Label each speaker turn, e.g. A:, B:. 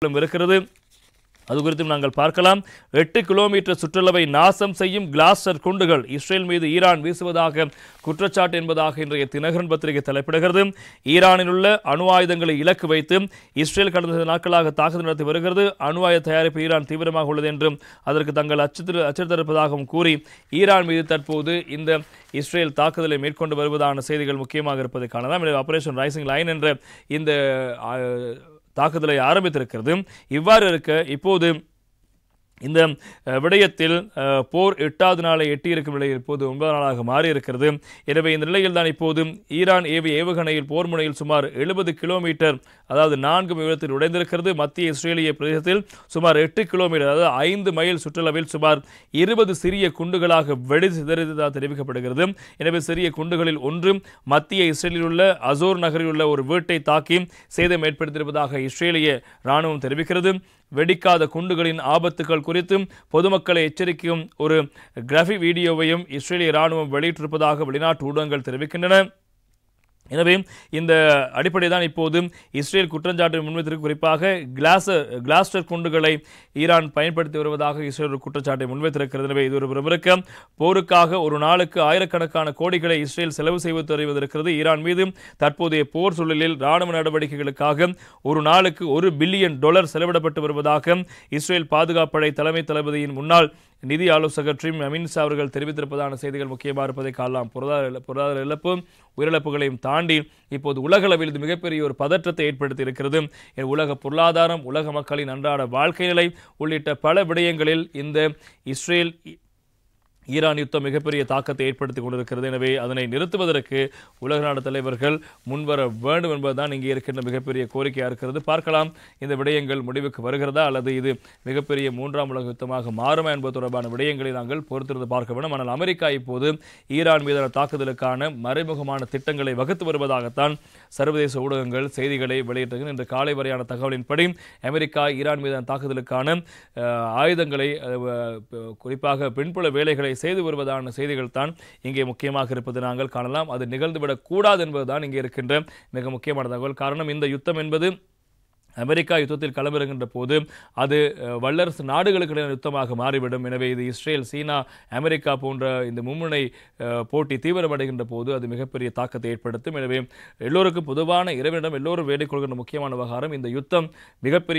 A: இருக்கிறது. அது குறித்தும் நாங்கள் பார்க்கலாம். 8 கிலோமீட்டர் சுற்றளவை நாசம் செய்யும் கிளாஸ்டர் குண்டுகள் இஸ்ரேல் மீது ஈரான் வீசுவதாக குற்றச்சாட்டு என்பதாக இன்றைய தினகரன் பத்திரிகை தலைப்பிடுகிறது. ஈரானில் உள்ள அணு ஆயுதங்களை இலக்கு வைத்து இஸ்ரேல் கடந்த சில நாட்களாக தாக்குதல் நடத்தி வருகிறது. அணு ஆயுத தயாரிப்பு ஈரான் தீவிரமாக உள்ளது என்றும் அதற்கு தங்கள் அச்சுறுத்தலிருப்பதாகவும் கூறி ஈரான் மீது தற்போது இந்த இஸ்ரேல் தாக்குதலை மேற்கொண்டு வருவதான செய்திகள் முக்கியமாக இருப்பதை காணலாம். ஆபரேஷன் ரைசிங் லைன் என்ற இந்த தாக்குதலை ஆரம்பித்திருக்கிறது. இவ்வாறு இருக்க இப்போது இந்த விடயத்தில் போர் 8வது நாளை எட்டியிருக்கும் நிலையில் இப்போது 9வது நாளாக மாறியிருக்கிறது. எனவே இந்த நிலையில் தான் இப்போது ஈரான் ஏவுகணையில் போர் முனையில் சுமார் 70 கிலோமீட்டர் அதாவது 4 உயரத்தில் உடைந்திருக்கிறது. மத்திய இஸ்ரேலிய பிரதேசத்தில் சுமார் 8 கிலோமீட்டர் அதாவது 5 மைல் சுற்றளவில் சுமார் 20 சிறிய குண்டுகளாக வெடி சிதறியதாக தெரிவிக்கப்படுகிறது. எனவே சிறிய குண்டுகளில் ஒன்று மத்திய இஸ்ரேலில் உள்ள அசோர் நகரில் உள்ள ஒரு வீட்டை தாக்கி சேதம் ஏற்படுத்தியிருப்பதாக இஸ்ரேலிய இராணுவம் தெரிவிக்கிறது. வெடிக்காத குண்டுகளின் ஆபத்துகள் குறித்தும் பொதுமக்களை எச்சரிக்கையும் ஒரு கிராஃபிக் வீடியோவையும் இஸ்ரேலிய இராணுவம் வெளியிட்டிருப்பதாக வெளிநாட்டு ஊடகங்கள் தெரிவிக்கின்றன. எனவே இந்த அடிப்படை தான் இப்போது இஸ்ரேல் குற்றச்சாட்டை முன்வைத்திருக்க குறிப்பாக கிளாஸ்டர் குண்டுகளை ஈரான் பயன்படுத்தி வருவதாக இஸ்ரேல் குற்றச்சாட்டை முன்வைத்திருக்கிறது. எனவே இது ஒரு புறமிருக்க போருக்காக ஒரு நாளுக்கு ஆயிரக்கணக்கான கோடிகளை இஸ்ரேல் செலவு செய்வது தெரிவித்திருக்கிறது. ஈரான் மீது தற்போதைய போர் சூழலில் இராணுவ நடவடிக்கைகளுக்காக ஒரு நாளுக்கு $1 பில்லியன் செலவிடப்பட்டு வருவதாக இஸ்ரேல் பாதுகாப்படை தலைமை தளபதியின் முன்னாள் நிதி ஆலோசகர் ட்ரிம் அமின்ஷா அவர்கள் தெரிவித்திருப்பதான செய்திகள் முக்கியமாக இருப்பதை காணலாம். பொருளாதார இழப்பு உயிரிழப்புகளையும் தாண்டி இப்போது உலகளவில் இது மிகப்பெரிய ஒரு பதற்றத்தை ஏற்படுத்தி இருக்கிறது. உலக பொருளாதாரம், உலக மக்களின் அன்றாட வாழ்க்கை நிலை உள்ளிட்ட பல விடயங்களில் இந்த இஸ்ரேல் ஈரான் யுத்தம் மிகப்பெரிய தாக்கத்தை ஏற்படுத்தி கொண்டிருக்கிறது. எனவே அதனை நிறுத்துவதற்கு உலக நாடு தலைவர்கள் முன்வர வேண்டும் என்பதுதான் இங்கே இருக்கின்ற மிகப்பெரிய கோரிக்கையாக இருக்கிறது. பார்க்கலாம் இந்த விடயங்கள் முடிவுக்கு வருகிறதா அல்லது இது மிகப்பெரிய 3ஆம் உலக யுத்தமாக மாறுமா என்பது தொடர்பான விடயங்களை நாங்கள் பொறுத்திருந்து பார்க்க வேண்டும். ஆனால் அமெரிக்கா இப்போது ஈரான் மீதான தாக்குதலுக்கான மறைமுகமான திட்டங்களை வகுத்து வருவதாகத்தான் சர்வதேச ஊடகங்கள் செய்திகளை வெளியிட்டிருக்கின்றன. இன்று காலை வரையான தகவலின்படி அமெரிக்கா ஈரான் மீதான தாக்குதலுக்கான ஆயுதங்களை குறிப்பாக பின்புல வேலைகளை செய்து வருவதான செய்திகள் தான் இங்கே முக்கியமாக இருப்பது நாங்கள் காணலாம். அது நிகழ்ந்துவிடக் கூடாது என்பதுதான் இங்கே இருக்கின்ற மிக முக்கியமான தகவல். காரணம் இந்த யுத்தம் என்பது அமெரிக்கா யுத்தத்தில் களமிறங்கின்ற போது அது வல்லரசு நாடுகளுக்கிடையான யுத்தமாக மாறிவிடும். எனவே இது இஸ்ரேல், சீனா, அமெரிக்கா போன்ற இந்த மும்முனை போட்டி தீவிரமடைகின்ற போது அது மிகப்பெரிய தாக்கத்தை ஏற்படுத்தும். எனவே எல்லோருக்கும் பொதுவான இறைவனிடம் எல்லோரும் வேண்டிக் கொள்கின்ற முக்கியமான விவகாரம் இந்த யுத்தம் மிகப்பெரிய